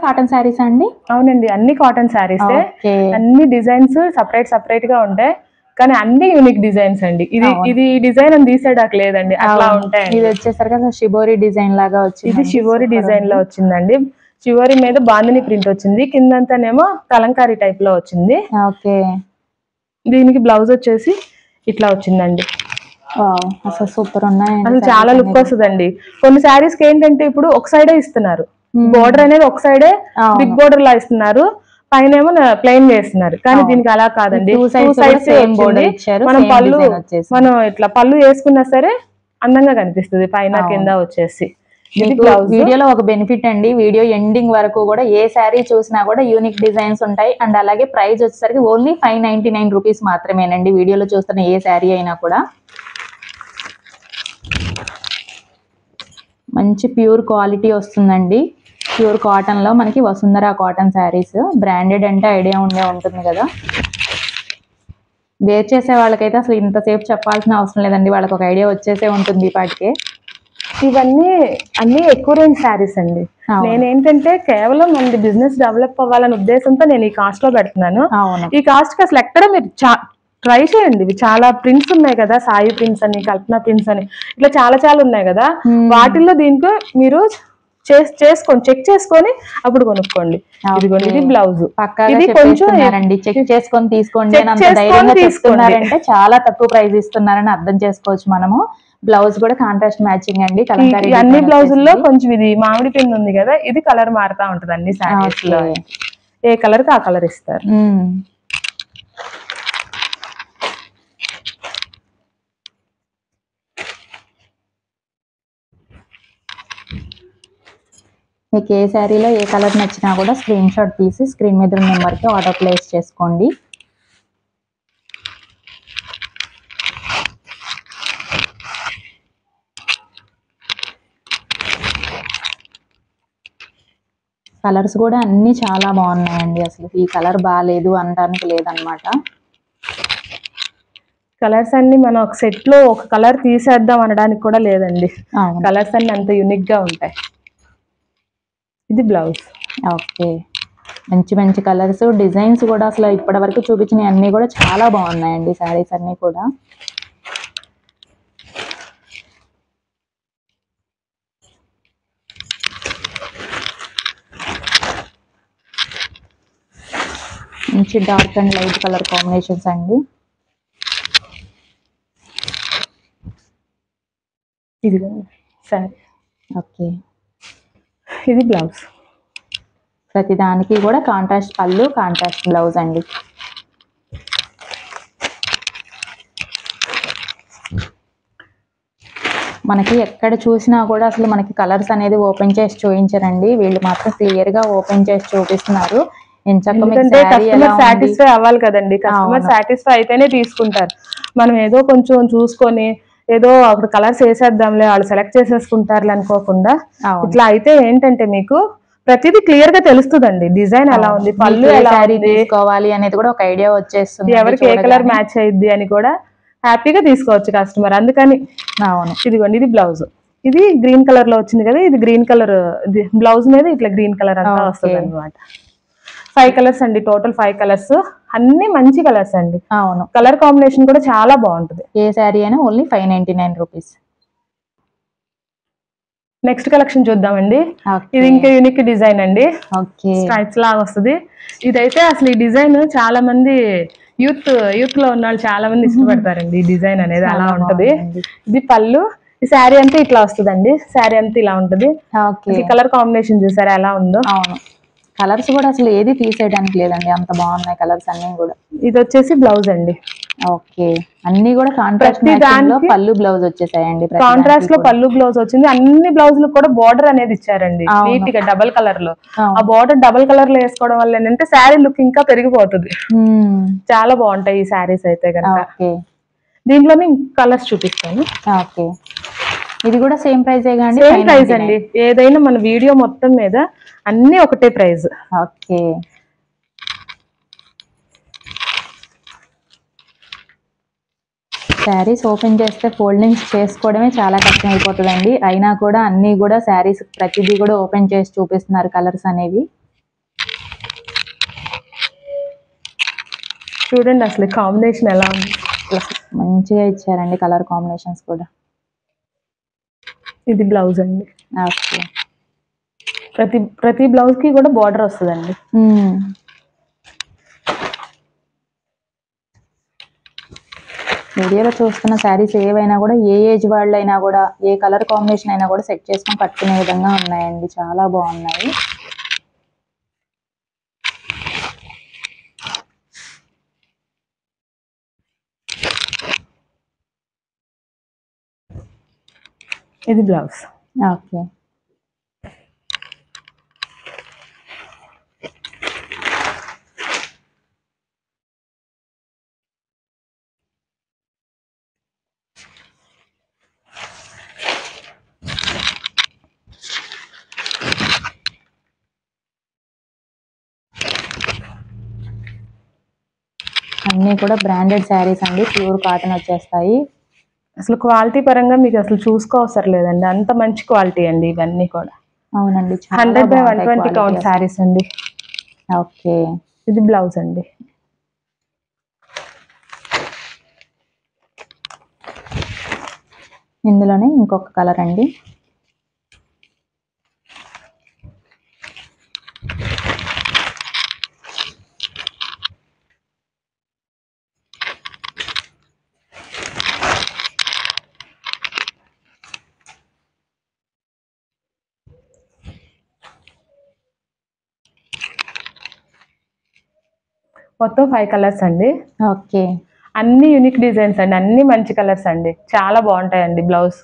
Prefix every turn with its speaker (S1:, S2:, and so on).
S1: Cotton saris అండి?
S2: అవునండి, అన్ని కాటన్ శారీసే. అన్ని డిజైన్స్ సపరేట్ గా ఉంటాయి, కానీ అన్ని యూనిక్ డిజైన్స్ అండి. ఇది డిజైన్ అని తీసేడాక లేదండి, అట్లా ఉంటాయి.
S1: ఇది వచ్చేసరికి షిబోరి డిజైన్ లాగా వచ్చింది.
S2: ఇది షిబోరి డిజైన్ లో వచ్చిందండి. షిబోరి మీద బాందిని ప్రింట్ వచ్చింది, కిందంతానేమో కలంకారీ టైప్ లో వచ్చింది.
S1: ఓకే,
S2: దీనికి బ్లౌజ్ వచ్చేసి ఇట్లా వచ్చిందండి.
S1: అసలు సూపర్ ఉన్నాయి,
S2: అసలు చాలా లుక్ వస్తుందండి. కొన్ని శారీస్ కి ఏంటంటే ఇప్పుడు ఒక సైడే ఇస్తున్నారు, బోర్డర్ అనేది ఒక సైడే బిగ్ బోర్డర్ లా ఇస్తున్నారు, పైన ఏమో ప్లెయిన్ వేస్తున్నారు. కానీ దీనికి అలా కాదండి, టూ సైడ్స్ మనం ఇట్లా పళ్ళు వేసుకున్నా సరే అందంగా కనిపిస్తుంది పైన కింద వచ్చేసి.
S1: వీడియోలో ఒక బెనిఫిట్ అండి, వీడియో ఎండింగ్ వరకు కూడా ఏ శారీ చూసినా కూడా యూనిక్ డిజైన్స్ ఉంటాయి. అండ్ అలాగే ప్రైస్ వచ్చేసరికి ఓన్లీ 599 రూపీస్ మాత్రమేనండి. వీడియోలో చూస్తున్న ఏ శారీ అయినా కూడా మంచి ప్యూర్ క్వాలిటీ వస్తుందండి. ప్యూర్ కాటన్ లో మనకి వసుంధర కాటన్ శారీస్, బ్రాండెడ్ అంటే ఐడియా ఉంటుంది కదా. వేర్ చేసే వాళ్ళకైతే అసలు ఇంతసేపు చెప్పాల్సిన అవసరం లేదండి, వాళ్ళకి ఒక ఐడియా వచ్చేసే ఉంటుంది ఇప్పటికే.
S2: ఇవన్నీ అన్ని ఎక్కువ రేంజ్ శారీస్ అండి. నేనేంటంటే కేవలం మనది బిజినెస్ డెవలప్ అవ్వాలనే ఉద్దేశంతో నేను ఈ కాస్ట్ లో పెడుతున్నాను. ఈ కాస్ట్ కి అసలు ఎక్కడ మీరు ట్రై చేయండి. ఇవి చాలా ప్రింట్స్ ఉన్నాయి కదా, సాయి ప్రింట్స్ అని, కల్పన ప్రింట్స్ అని, ఇట్లా చాలా ఉన్నాయి కదా. వాటిల్లో దీంట్లో మీరు చేసుకోండి, చెక్ చేసుకొని అప్పుడు కొనుక్కోండి. ఇదిగోండి, ఇది బ్లౌజ్.
S1: ఇది కొంచెం చెక్ చేసుకొని తీసుకోండి అంటే చాలా తక్కువ ప్రైస్ ఇస్తున్నారని అర్థం చేసుకోవచ్చు మనము. బ్లౌజ్ కూడా కాంట్రాస్ట్ మ్యాచింగ్ అండి.
S2: అన్ని బ్లౌజుల్లో కొంచెం ఇది మామిడి పిండి ఉంది కదా, ఇది కలర్ మారుతా ఉంటది అన్ని శారీస్ లో. ఏ కలర్ కి ఆ కలర్ ఇస్తారు.
S1: మీకు ఏ శారీలో ఏ కలర్ నచ్చినా కూడా స్క్రీన్ షాట్ తీసి స్క్రీన్ మీద ఉన్న నెంబర్కి ఆర్డర్ ప్లేస్ చేసుకోండి. కలర్స్ కూడా అన్ని చాలా బాగున్నాయండి. అసలు ఈ కలర్ బాగాలేదు అనడానికి లేదనమాట.
S2: కలర్స్ అన్ని మనం ఒక సెట్ లో ఒక కలర్ తీసేద్దాం అనడానికి కూడా లేదండి, కలర్స్ అన్ని అంత యూనిక్ గా ఉంటాయి. ఇది బ్లౌజ్.
S1: ఓకే, మంచి కలర్స్, డిజైన్స్ కూడా అసలు ఇప్పటి వరకు చూపించిన అన్ని కూడా చాలా బాగున్నాయండి శారీస్ అన్ని కూడా. మంచి dark and light colour combinations అండి.
S2: ఇది సరే,
S1: ఓకే,
S2: ఇది బ్లౌజ్.
S1: ప్రతి దానికి కూడా కాంట్రాస్ట్ పళ్ళు, కాంట్రాస్ట్ బ్లౌజ్ అండి. మనకి ఎక్కడ చూసినా కూడా అసలు మనకి కలర్స్ అనేది ఓపెన్ చేసి చూపించారండి, వీళ్ళు మాత్రం క్లియర్ గా ఓపెన్ చేసి చూపిస్తున్నారు.
S2: కస్టమర్ సాటిస్ఫై అవ్వాలి కదండి, కస్టమర్ సాటిస్ఫై అయితేనే తీసుకుంటారు. మనం ఏదో కొంచెం చూసుకొని ఏదో అప్పుడు కలర్స్ వేసేద్దాంలే వాళ్ళు సెలెక్ట్ చేసేసుకుంటారులే అనుకోకుండా ఇట్లా అయితే ఏంటంటే మీకు ప్రతిదీ క్లియర్ గా తెలుస్తుందండి. డిజైన్ ఎలా ఉంది, పళ్ళు ఎలా
S1: తీసుకోవాలి అనేది కూడా ఒక ఐడియా వచ్చేస్తుంది,
S2: ఎవరికి ఏ కలర్ మ్యాచ్ అయ్యిద్ది అని కూడా హ్యాపీగా తీసుకోవచ్చు కస్టమర్. అందుకని ఇదిగోండి, ఇది బ్లౌజ్. ఇది గ్రీన్ కలర్ లో వచ్చింది కదా, ఇది గ్రీన్ కలర్ బ్లౌజ్ మీద ఇట్లా గ్రీన్ కలర్ అంతా వస్తుంది అనమాట. 5 కలర్స్ అండి, టోటల్ 5 కలర్స్, అన్ని మంచి కలర్స్ అండి.
S1: అవును,
S2: కలర్ కాంబినేషన్ కూడా చాలా బాగుంటుంది.
S1: ఏ శారీ అయినా ఓన్లీ 599 రూపీస్.
S2: నెక్స్ట్ కలెక్షన్ చూద్దామండి. ఇది ఇంకా యూనిక్ డిజైన్ అండి, స్ట్రైప్స్ లాగా వస్తుంది. ఇదైతే అసలు ఈ డిజైన్ చాలా మంది యూత్ లో ఉన్న వాళ్ళు చాలా మంది ఇష్టపడతారండి ఈ డిజైన్ అనేది, అలా ఉంటది. ఇది పళ్ళు, ఈ శారీ అంతా ఇట్లా వస్తుందండి, శారీ అంతా ఇలా ఉంటది. కలర్ కాంబినేషన్ చూసారా ఎలా ఉందో.
S1: అవును, కలర్స్ కూడా అసలు ఏది తీసేయడానికి లేదండి, అంత బాగున్నాయి కలర్స్ అన్ని కూడా.
S2: ఇది వచ్చేసి బ్లౌజ్ అండి.
S1: ఓకే, అన్ని కూడా కాంట్రాస్ట్ లో పళ్ళు బ్లౌజ్ వచ్చేసాయండి.
S2: కాంట్రాస్ట్ లో పళ్ళు బ్లౌజ్ వచ్చింది. అన్ని బ్లౌజులు కూడా బార్డర్ అనేది ఇచ్చారండి నీట్ గా డబల్ కలర్ లో. ఆ బార్డర్ డబల్ కలర్ లో వేసుకోవడం వల్ల ఏంటంటే శారీ లుక్ ఇంకా పెరిగిపోతుంది. చాలా బాగుంటాయి ఈ శారీస్ అయితే కనుక. దీంట్లోనే కలర్స్ చూపిస్తాను.
S1: ఓకే, ఇది కూడా సేమ్ ప్రైస్
S2: సేమ్ ప్రైస్ అండి. ఏదైనా మన వీడియో మొత్తం మీద అన్ని ఒకటే ప్రైస్.
S1: ఓకే, శారీస్ ఓపెన్ చేస్తే ఫోల్డింగ్స్ చేసుకోవడమే చాలా కష్టం అయిపోతుందండి. అయినా కూడా అన్ని కూడా శారీస్ ప్రతిదీ కూడా ఓపెన్ చేసి చూపిస్తున్నారు కలర్స్ అనేవి.
S2: చూడండి అసలు కాంబినేషన్ ఎలా ఉంది,
S1: మంచిగా ఇచ్చారండి కలర్ కాంబినేషన్స్ కూడా.
S2: ఇది బ్లౌజ్ అండి.
S1: ఓకే.
S2: ప్రతి బ్లౌజ్ కి కూడా బార్డర్ వస్తుందండి.
S1: వీడియోలో చూస్తున్న శారీస్ ఏవైనా కూడా ఏ ఏజ్ వాళ్ళైనా కూడా ఏ కలర్ కాంబినేషన్ అయినా కూడా సెట్ చేసుకొని కట్టుకునే విధంగా ఉన్నాయండి. చాలా బాగున్నాయి.
S2: ఇది బ్లౌజ్.
S1: ఓకే. అన్నీ కూడా బ్రాండెడ్ శారీస్ అండి, ప్యూర్ కాటన్ వచ్చేస్తాయి.
S2: అసలు క్వాలిటీ పరంగా మీకు అసలు చూసుకోవసరం లేదండి, అంత మంచి క్వాలిటీ అండి ఇవన్నీ కూడా.
S1: అవునండి,
S2: 100/120 కౌంట్ శారీస్ అండి.
S1: ఓకే.
S2: ఇది బ్లౌజ్ అండి.
S1: ఇందులోనే ఇంకొక కలర్ అండి.
S2: మొత్తం 5 కలర్స్ అండి.
S1: ఓకే.
S2: అన్ని యూనిక్ డిజైన్స్ అండి, అన్ని మంచి కలర్స్ అండి, చాలా బాగుంటాయండి. బ్లౌజ్